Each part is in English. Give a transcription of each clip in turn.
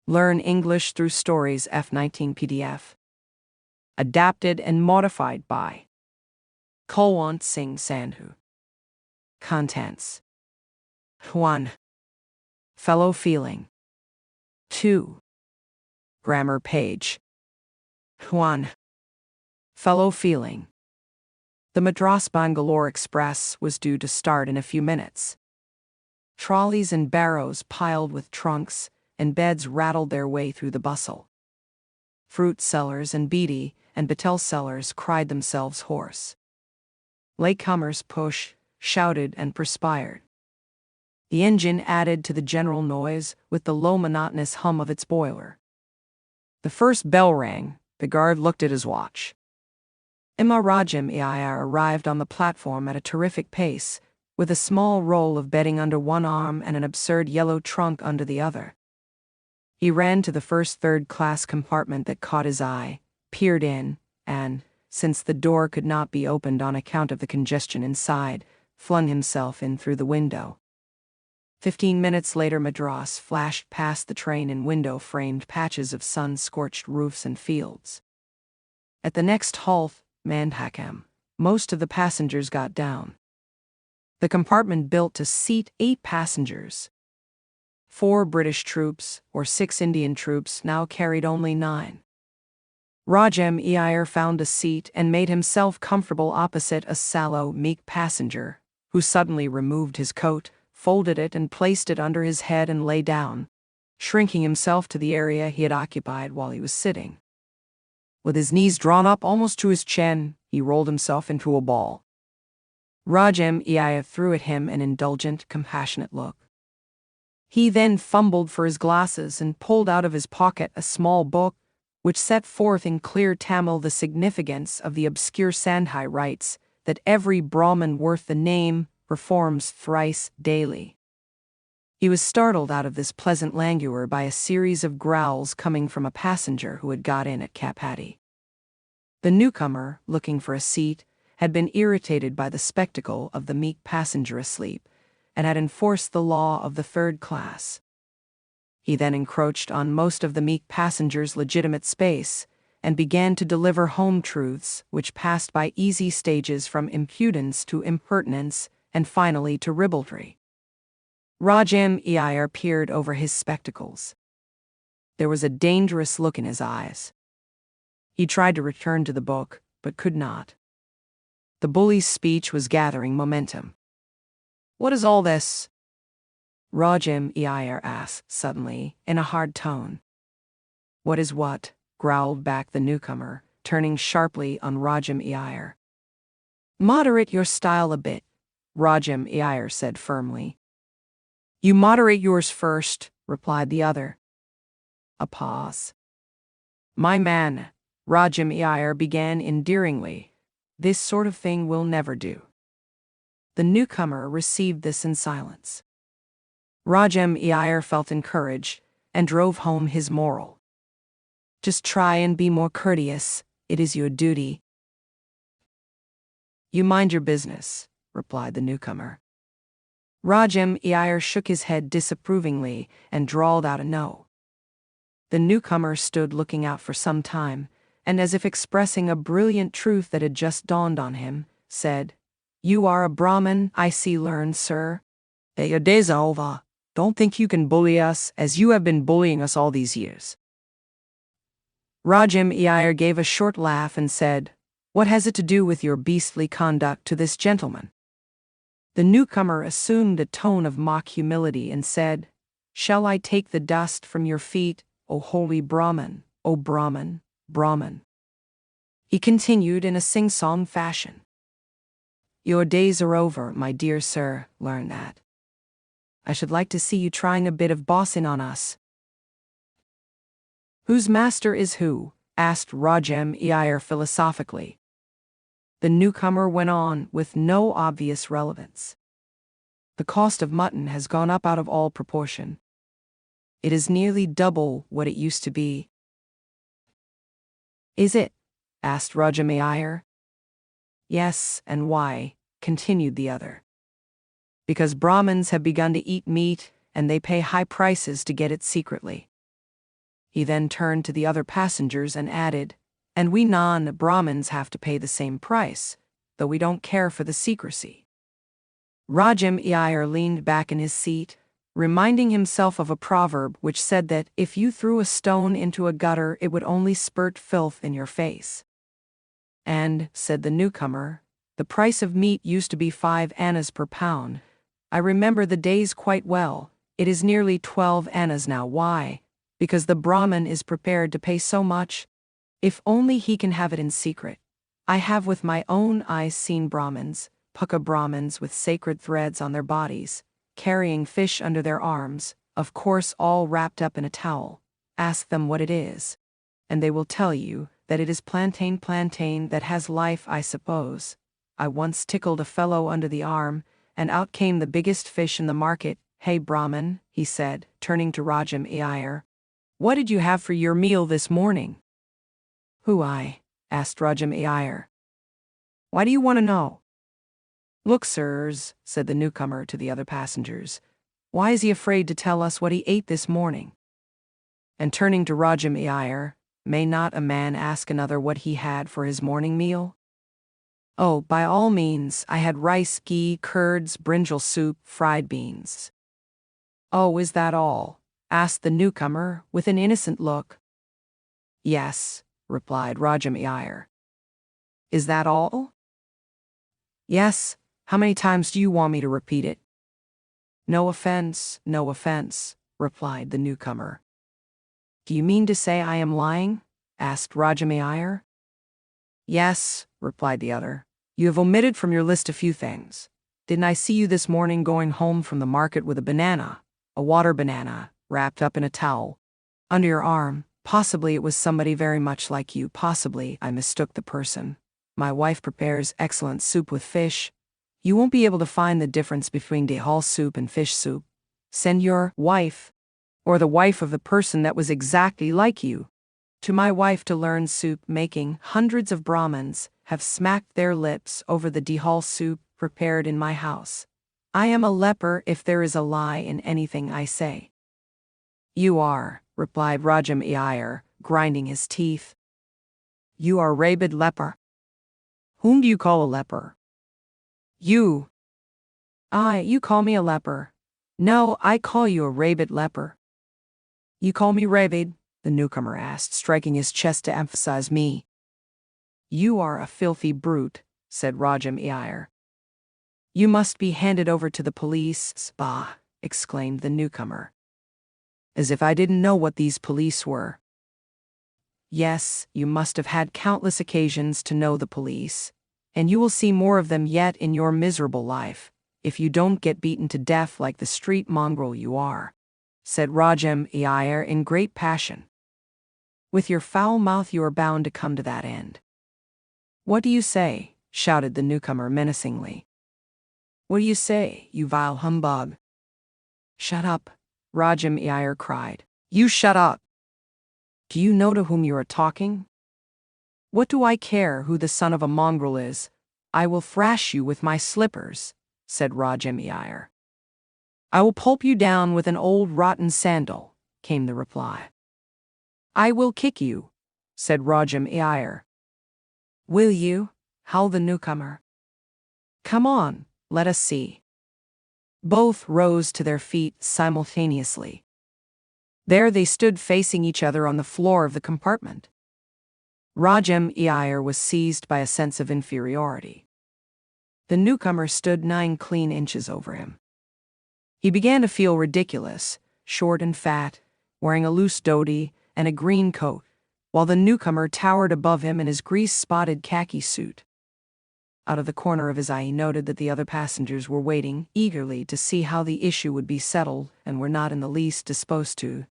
Learn English through Stories F19 PDF. Adapted and modified by Kulwant Singh Sandhu. Contents: 1. Fellow feeling. 2. Grammar page. 1. Fellow feeling. The Madras-Bangalore Express was due to start in a few minutes. Trolleys and barrows piled with trunks and beds rattled their way through the bustle. Fruit sellers and beedi and betel sellers cried themselves hoarse. Latecomers pushed, shouted, and perspired. The engine added to the general noise with the low monotonous hum of its boiler. The first bell rang. The guard looked at his watch. Emma Rajam Iyer arrived on the platform at a terrific pace, with a small roll of bedding under one arm and an absurd yellow trunk under the other. He ran to the first third-class compartment that caught his eye, peered in, and, since the door could not be opened on account of the congestion inside, flung himself in through the window. 15 minutes later, Madras flashed past the train in window-framed patches of sun-scorched roofs and fields. At the next halt, Mandhakam, most of the passengers got down. The compartment built to seat 8 passengers. 4 British troops or 6 Indian troops now carried only 9. Rajam Iyer found a seat and made himself comfortable opposite a sallow, meek passenger, who suddenly removed his coat, folded it and placed it under his head and lay down, shrinking himself to the area he had occupied while he was sitting. With his knees drawn up almost to his chin, he rolled himself into a ball. Rajam Iyer threw at him an indulgent, compassionate look. He then fumbled for his glasses and pulled out of his pocket a small book, which set forth in clear Tamil the significance of the obscure Sandhi rites that every Brahmin worth the name performs thrice daily. He was startled out of this pleasant languor by a series of growls coming from a passenger who had got in at Kapati. The newcomer, looking for a seat, had been irritated by the spectacle of the meek passenger asleep, and had enforced the law of the third class. He then encroached on most of the meek passenger's legitimate space, and began to deliver home truths which passed by easy stages from impudence to impertinence, and finally to ribaldry. Rajam Iyer peered over his spectacles. There was a dangerous look in his eyes. He tried to return to the book, but could not. The bully's speech was gathering momentum. "What is all this?" Rajam Iyer asked suddenly, in a hard tone. "What is what?" growled back the newcomer, turning sharply on Rajam Iyer. "Moderate your style a bit," Rajam Iyer said firmly. "You moderate yours first," replied the other. A pause. "My man," Rajam Iyer began endearingly, "this sort of thing will never do." The newcomer received this in silence. Rajam Iyer felt encouraged and drove home his moral. "Just try and be more courteous. It is your duty." "You mind your business," replied the newcomer. Rajam Iyer shook his head disapprovingly and drawled out a no. The newcomer stood looking out for some time, and as if expressing a brilliant truth that had just dawned on him, said, "You are a Brahmin, I see, learned sir. Your days are over. Don't think you can bully us as you have been bullying us all these years." Rajam Iyer gave a short laugh and said, "What has it to do with your beastly conduct to this gentleman?" The newcomer assumed a tone of mock humility and said, "Shall I take the dust from your feet, O holy Brahmin, O Brahmin, Brahmin?" He continued in a sing-song fashion. "Your days are over, my dear sir, learn that. I should like to see you trying a bit of bossing on us." "Whose master is who?" asked Rajam Iyer philosophically. The newcomer went on with no obvious relevance. "The cost of mutton has gone up out of all proportion. It is nearly double what it used to be." "Is it?" asked Rajam Iyer. "Yes, and why?" continued the other. "Because Brahmins have begun to eat meat, and they pay high prices to get it secretly. He then turned to the other passengers and added, "And we non-Brahmins have to pay the same price, though we don't care for the secrecy." Rajam Iyer leaned back in his seat, reminding himself of a proverb which said that if you threw a stone into a gutter, it would only spurt filth in your face. "And," said the newcomer, "the price of meat used to be 5 annas per pound. I remember the days quite well. It is nearly 12 annas now. Why? Because the Brahmin is prepared to pay so much. If only he can have it in secret. I have with my own eyes seen Brahmins, Pukka Brahmins with sacred threads on their bodies, carrying fish under their arms, of course all wrapped up in a towel. Ask them what it is, and they will tell you that it is plantain that has life, I suppose. I once tickled a fellow under the arm, and out came the biggest fish in the market. Hey Brahmin," he said, turning to Rajam Iyer, "what did you have for your meal this morning?" "Who I?" asked Rajam Iyer. "Why do you want to know?" "Look, sirs," said the newcomer to the other passengers, "why is he afraid to tell us what he ate this morning?" And turning to Rajam Iyer, "May not a man ask another what he had for his morning meal?" "Oh, by all means, I had rice, ghee, curds, brinjal soup, fried beans." "Oh, is that all?" asked the newcomer with an innocent look. "Yes," replied Rajam Iyer. "Is that all?" "Yes. How many times do you want me to repeat it?" No offense," replied the newcomer. "Do you mean to say I am lying?" asked Rajam Iyer. "Yes," replied the other. "You have omitted from your list a few things. Didn't I see you this morning going home from the market with a banana, a water banana, wrapped up in a towel, under your arm? Possibly it was somebody very much like you. Possibly I mistook the person. My wife prepares excellent soup with fish. You won't be able to find the difference between dehal soup and fish soup. Send your wife, or the wife of the person that was exactly like you, to my wife to learn soup making. Hundreds of Brahmins have smacked their lips over the dehal soup prepared in my house. I am a leper if there is a lie in anything I say." "You are," replied Rajam Iyer, grinding his teeth. "You are rabid leper." "Whom do you call a leper?" "You." You call me a leper." "No, I call you a rabid leper." "You call me rabid?" the newcomer asked, striking his chest to emphasize me. "You are a filthy brute," said Rajam Iyer. "You must be handed over to the police." "Bah," exclaimed the newcomer. "As if I didn't know what these police were." "Yes, you must have had countless occasions to know the police, and you will see more of them yet in your miserable life, if you don't get beaten to death like the street mongrel you are," said Rajam Iyer in great passion. "With your foul mouth you are bound to come to that end." "What do you say?" shouted the newcomer menacingly. "What do you say, you vile humbug?" "Shut up," Rajam Iyer cried. "You shut up! Do you know to whom you are talking?" "What do I care who the son of a mongrel is? I will thrash you with my slippers," said Rajam Iyer. "I will pulp you down with an old rotten sandal," came the reply. "I will kick you," said Rajam Iyer. "Will you?" howled the newcomer. "Come on, let us see." Both rose to their feet simultaneously. There they stood facing each other on the floor of the compartment. Rajam Iyer was seized by a sense of inferiority. The newcomer stood 9 clean inches over him. He began to feel ridiculous, short and fat, wearing a loose dhoti and a green coat, while the newcomer towered above him in his grease-spotted khaki suit. Out of the corner of his eye he noted that the other passengers were waiting eagerly to see how the issue would be settled and were not in the least disposed to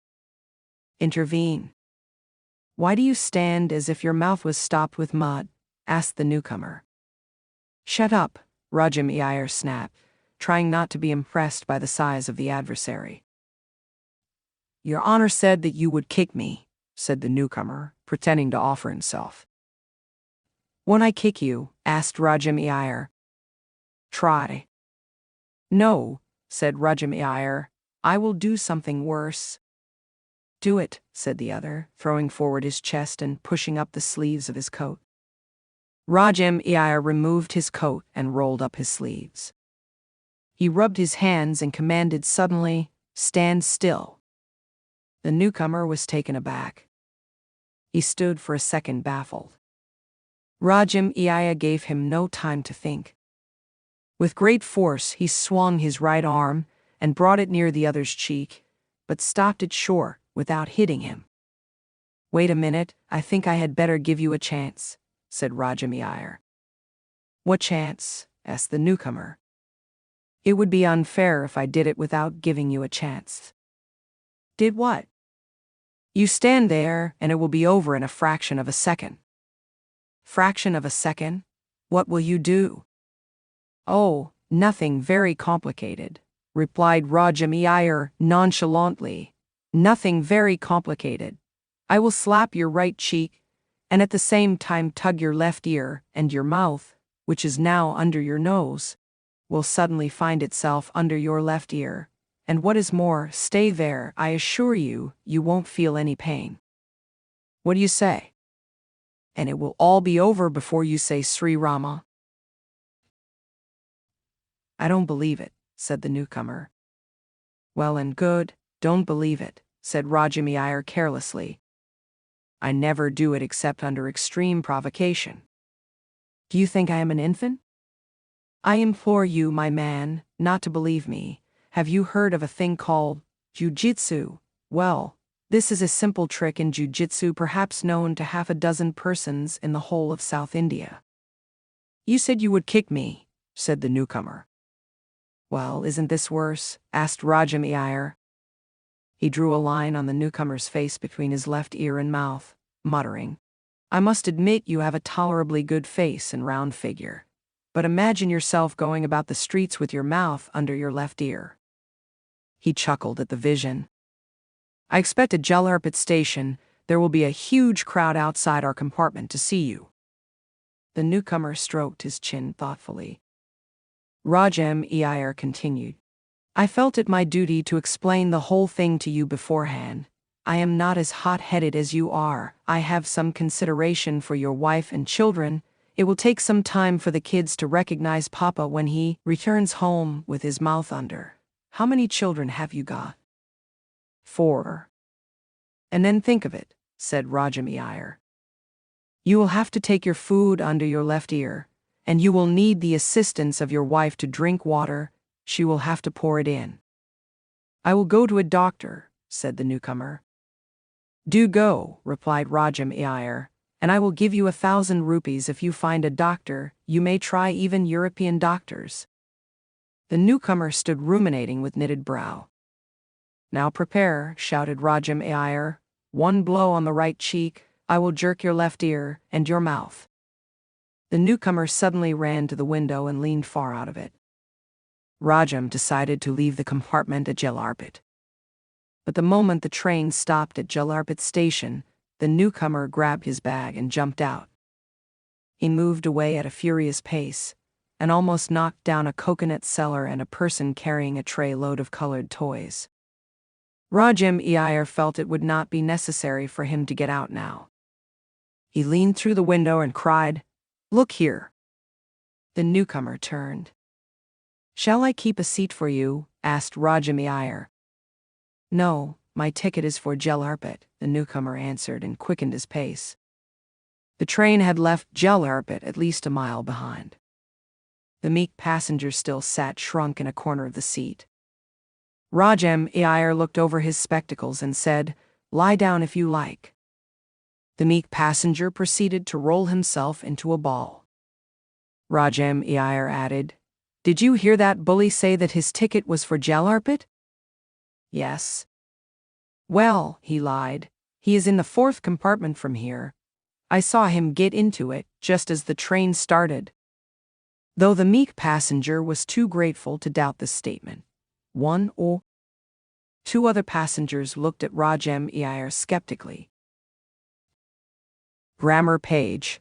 intervene. "Why do you stand as if your mouth was stopped with mud?" asked the newcomer. "Shut up," Rajam Iyer snapped, trying not to be impressed by the size of the adversary. "Your honor said that you would kick me," said the newcomer, pretending to offer himself. "Won't I kick you?" asked Rajam Iyer. "Try." "No," said Rajam Iyer, "I will do something worse." Do it, said the other, throwing forward his chest and pushing up the sleeves of his coat. Rajam removed his coat and rolled up his sleeves. He rubbed his hands and commanded suddenly, "Stand still." The newcomer was taken aback. He stood for a second baffled. Rajam gave him no time to think. With great force, he swung his right arm and brought it near the other's cheek, but stopped it short without hitting him. "Wait a minute, I think I had better give you a chance," said Rajam. "What chance?" asked the newcomer. "It would be unfair if I did it without giving you a chance." "Did what?" "You stand there, and it will be over in a fraction of a second." "Fraction of a second? What will you do?" "Oh, nothing very complicated," replied Rajam nonchalantly. "Nothing very complicated. I will slap your right cheek, and at the same time tug your left ear, and your mouth, which is now under your nose, will suddenly find itself under your left ear, and what is more, stay there. I assure you, you won't feel any pain. What do you say? And it will all be over before you say Sri Rama." "I don't believe it," said the newcomer. "Well and good, don't believe it," said Rajam carelessly. "I never do it except under extreme provocation. Do you think I am an infant? I implore you, my man, not to believe me. Have you heard of a thing called jiu-jitsu? Well, this is a simple trick in jiu-jitsu perhaps known to half a dozen persons in the whole of South India." "You said you would kick me," said the newcomer. "Well, isn't this worse?" asked Rajam. He drew a line on the newcomer's face between his left ear and mouth, muttering, "I must admit you have a tolerably good face and round figure. But imagine yourself going about the streets with your mouth under your left ear." He chuckled at the vision. "I expect at Jalarpet station there will be a huge crowd outside our compartment to see you." The newcomer stroked his chin thoughtfully. Rajam continued, "I felt it my duty to explain the whole thing to you beforehand. I am not as hot-headed as you are. I have some consideration for your wife and children. It will take some time for the kids to recognize Papa when he returns home with his mouth under. How many children have you got?" "4. "And then think of it," said Rajam. "You will have to take your food under your left ear, and you will need the assistance of your wife to drink water. She will have to pour it in." "I will go to a doctor," said the newcomer. "Do go," replied Rajam, "and I will give you 1,000 rupees if you find a doctor. You may try even European doctors." The newcomer stood ruminating with knitted brow. "Now prepare," shouted Rajam. "One blow on the right cheek, I will jerk your left ear and your mouth." The newcomer suddenly ran to the window and leaned far out of it. Rajam decided to leave the compartment at Jalarpet. But the moment the train stopped at Jalarpet station, the newcomer grabbed his bag and jumped out. He moved away at a furious pace, and almost knocked down a coconut seller and a person carrying a tray load of colored toys. Rajam felt it would not be necessary for him to get out now. He leaned through the window and cried, "Look here." The newcomer turned. "Shall I keep a seat for you?" asked Rajam. "No, my ticket is for Jalarpet," the newcomer answered and quickened his pace. The train had left Jalarpet at least a mile behind. The meek passenger still sat shrunk in a corner of the seat. Rajam looked over his spectacles and said, "Lie down if you like." The meek passenger proceeded to roll himself into a ball. Rajam added, "Did you hear that bully say that his ticket was for Jalarpet?" "Yes." "Well," he lied, "he is in the 4th compartment from here. I saw him get into it just as the train started." Though the meek passenger was too grateful to doubt this statement, 2 other passengers looked at Rajam skeptically. Grammar page.